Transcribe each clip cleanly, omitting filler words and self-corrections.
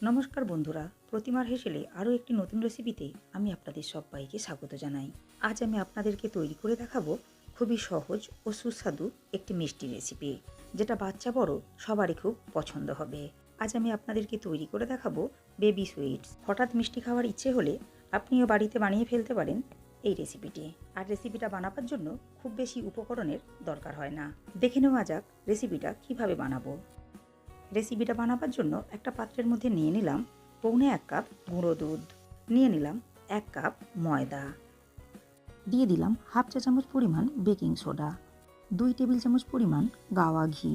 নমস্কার বন্ধুরা, প্রতিমার হেসেলে আরও একটি নতুন রেসিপিতে আমি আপনাদের সবাইকে স্বাগত জানাই। আজ আমি আপনাদেরকে তৈরি করে দেখাবো খুবই সহজ ও সুস্বাদু একটি মিষ্টি রেসিপি, যেটা বাচ্চা বড় সবারই খুব পছন্দ হবে। আজ আমি আপনাদেরকে তৈরি করে দেখাবো বেবি সুইটস। হঠাৎ মিষ্টি খাওয়ার ইচ্ছে হলে আপনিও বাড়িতে বানিয়ে ফেলতে পারেন এই রেসিপিটি। আর রেসিপিটা বানাবার জন্য খুব বেশি উপকরণের দরকার হয় না। দেখে নেওয়া যাক রেসিপিটা কিভাবে বানাবো। রেসিপিটা বানাবার জন্য একটা পাত্রের মধ্যে নিয়ে নিলাম পৌনে 1 কাপ গুঁড়ো দুধ, নিয়ে নিলাম 1 কাপ ময়দা, দিয়ে দিলাম হাফ চা চামচ পরিমাণ বেকিং সোডা, 2 টেবিল চামচ পরিমাণ গাওয়া ঘি।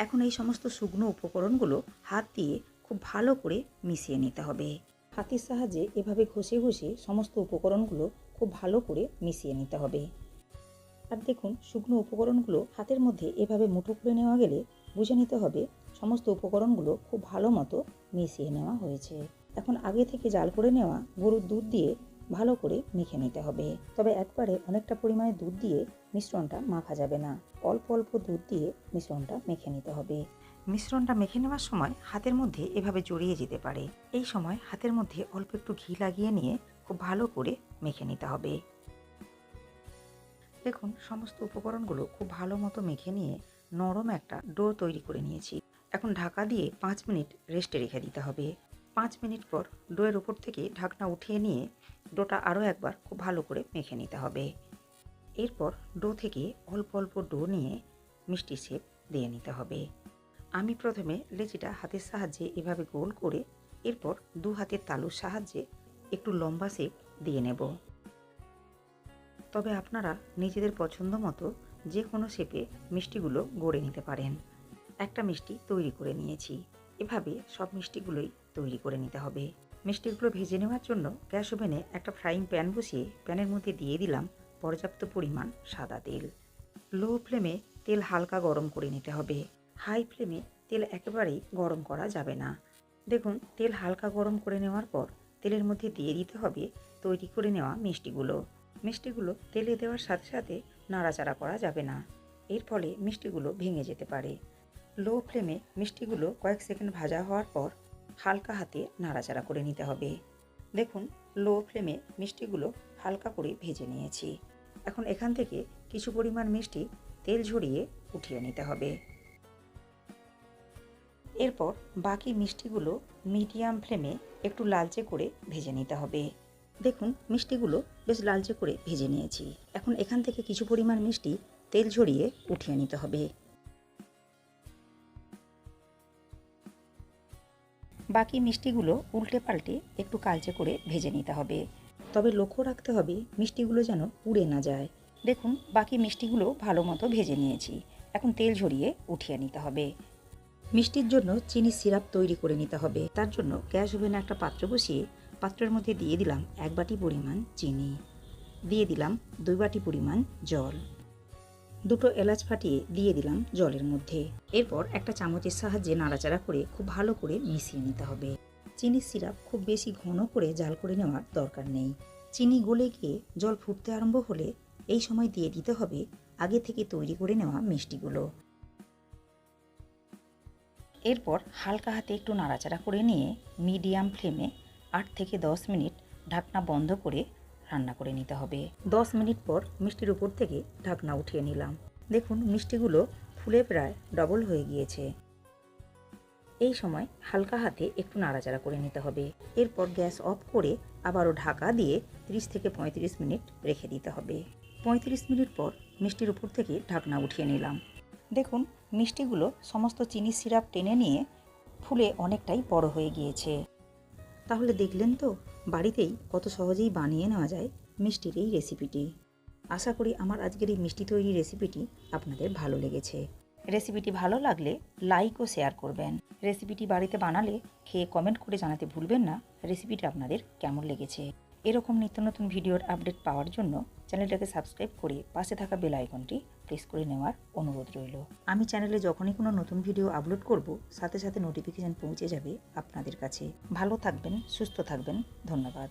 এখন এই সমস্ত শুকনো উপকরণগুলো হাত দিয়ে খুব ভালো করে মিশিয়ে নিতে হবে। হাতের সাহায্যে এভাবে ঘষে ঘষে সমস্ত উপকরণগুলো খুব ভালো করে মিশিয়ে নিতে হবে। আর দেখুন, শুকনো উপকরণগুলো হাতের মধ্যে এভাবে মুঠো করে নেওয়া গেলে বুঝে নিতে হবে সমস্ত উপকরণগুলো খুব ভালো মতো মিশিয়ে নেওয়া হয়েছে। এখন আগে থেকে জাল করে নেওয়া গরুর দুধ দিয়ে ভালো করে মেখে নিতে হবে। তবে একবারে অনেকটা পরিমাণে দুধ দিয়ে মিশ্রণটা মাখা যাবে না, অল্প অল্প দুধ দিয়ে মিশ্রণটা মেখে নিতে হবে। মিশ্রণটা মেখে নেওয়ার সময় হাতের মধ্যে এভাবে জড়িয়ে যেতে পারে। এই সময় হাতের মধ্যে অল্প একটু ঘি লাগিয়ে নিয়ে খুব ভালো করে মেখে নিতে হবে। দেখুন, সমস্ত উপকরণগুলো খুব ভালো মতো মেখে নিয়ে নরম একটা ডো তৈরি করে নিয়েছি। এখন ঢাকা দিয়ে 5 মিনিট রেস্টে রেখে দিতে হবে। 5 মিনিট পর ডোয়ের উপর থেকে ঢাকনা উঠিয়ে নিয়ে ডোটা আরও একবার খুব ভালো করে মেখে নিতে হবে। এরপর ডো থেকে অল্প অল্প ডো নিয়ে মিষ্টি শেপ দিয়ে নিতে হবে। আমি প্রথমে লেচিটা হাতের সাহায্যে এভাবে গোল করে এরপর 2 হাতের তালুর সাহায্যে একটু লম্বা শেপ দিয়ে নেব। তবে আপনারা নিজেদের পছন্দ মতো যে কোনো শেপে মিষ্টিগুলো গড়ে নিতে পারেন। একটা মিষ্টি তৈরি করে নিয়েছি। এভাবে সব মিষ্টিগুলোই তৈরি করে নিতে হবে। মিষ্টিগুলো ভেজে নেওয়ার জন্য গ্যাস ওভেনে একটা ফ্রাইং প্যান বসিয়ে প্যানের মধ্যে দিয়ে দিলাম পর্যাপ্ত পরিমাণ সাদা তেল। লো ফ্লেমে তেল হালকা গরম করে নিতে হবে। হাই ফ্লেমে তেল একেবারেই গরম করা যাবে না। দেখুন, তেল হালকা গরম করে নেওয়ার পর তেলের মধ্যে দিয়ে দিতে হবে তৈরি করে নেওয়া মিষ্টিগুলো। মিষ্টিগুলো তেলে দেওয়ার সাথে সাথে নাড়াচাড়া করা যাবে না, এর ফলে মিষ্টিগুলো ভেঙে যেতে পারে। লো ফ্লেমে মিষ্টিগুলো কয়েক সেকেন্ড ভাজা হওয়ার পর হালকা হাতে নাড়াচাড়া করে নিতে হবে। দেখুন, লো ফ্লেমে মিষ্টিগুলো হালকা করে ভেজে নিয়েছি। এখন এখান থেকে কিছু পরিমাণ মিষ্টি তেল ঝরিয়ে উঠিয়ে নিতে হবে। এরপর বাকি মিষ্টিগুলো মিডিয়াম ফ্লেমে একটু লালচে করে ভেজে নিতে হবে। দেখুন, মিষ্টিগুলো বেশ লালচে করে ভেজে নিয়েছি। এখন এখান থেকে কিছু পরিমাণ মিষ্টি তেল ঝরিয়ে উঠিয়ে নিতে হবে। বাকি মিষ্টিগুলো উল্টে পাল্টে একটু কালচে করে ভেজে নিতে হবে। তবে লক্ষ্য রাখতে হবে মিষ্টিগুলো যেন পুড়ে না যায়। দেখুন, বাকি মিষ্টিগুলো ভালো মতো ভেজে নিয়েছি। এখন তেল ঝরিয়ে উঠিয়ে নিতে হবে। মিষ্টির জন্য চিনির সিরাপ তৈরি করে নিতে হবে। তার জন্য গ্যাস ওভেনে একটা পাত্র বসিয়ে পাত্রের মধ্যে দিয়ে দিলাম 1 বাটি পরিমাণ চিনি, দিয়ে দিলাম 2 বাটি পরিমাণ জল, 2টো এলাচ ফাটিয়ে দিয়ে দিলাম জলের মধ্যে। এরপর একটা চামচের সাহায্যে নাড়াচাড়া করে খুব ভালো করে মিশিয়ে নিতে হবে। চিনির সিরাপ খুব বেশি ঘন করে জাল করে নেওয়ার দরকার নেই। চিনি গলে গিয়ে জল ফুটতে আরম্ভ হলে এই সময় দিয়ে দিতে হবে আগে থেকে তৈরি করে নেওয়া মিষ্টিগুলো। এরপর হালকা হাতে একটু নাড়াচাড়া করে নিয়ে মিডিয়াম ফ্লেমে 8 থেকে 10 মিনিট ঢাকনা বন্ধ করে রান্না করে নিতে হবে। 10 মিনিট পর মিষ্টির উপর থেকে ঢাকনা উঠিয়ে নিলাম। দেখুন, মিষ্টিগুলো ফুলে প্রায় ডবল হয়ে গিয়েছে। এই সময় হালকা হাতে একটু নাড়াচাড়া করে নিতে হবে। এরপর গ্যাস অফ করে আবারও ঢাকা দিয়ে 30 থেকে 35 মিনিট রেখে দিতে হবে। 35 মিনিট পর মিষ্টির উপর থেকে ঢাকনা উঠিয়ে নিলাম। দেখুন, মিষ্টিগুলো সমস্ত চিনির সিরাপ টেনে নিয়ে ফুলে অনেকটাই বড় হয়ে গিয়েছে। তাহলে দেখলেন তো বাড়িতেই কত সহজেই বানিয়ে নেওয়া যায় মিষ্টির এই রেসিপিটি। আশা করি আমার আজকের এই মিষ্টি তৈরি রেসিপিটি আপনাদের ভালো লেগেছে। রেসিপিটি ভালো লাগলে লাইক ও শেয়ার করবেন। রেসিপিটি বাড়িতে বানালে খেয়ে কমেন্ট করে জানাতে ভুলবেন না রেসিপিটা আপনাদের কেমন লেগেছে। এরকম নিত্য নতুন ভিডিওর আপডেট পাওয়ার জন্য চ্যানেলটাকে সাবস্ক্রাইব করে পাশে থাকা বেল আইকনটি প্রেস করে নেওয়ার অনুরোধ রইল। আমি চ্যানেলে যখনই কোনো নতুন ভিডিও আপলোড করব সাথে সাথে নোটিফিকেশান পৌঁছে যাবে আপনাদের কাছে। ভালো থাকবেন, সুস্থ থাকবেন। ধন্যবাদ।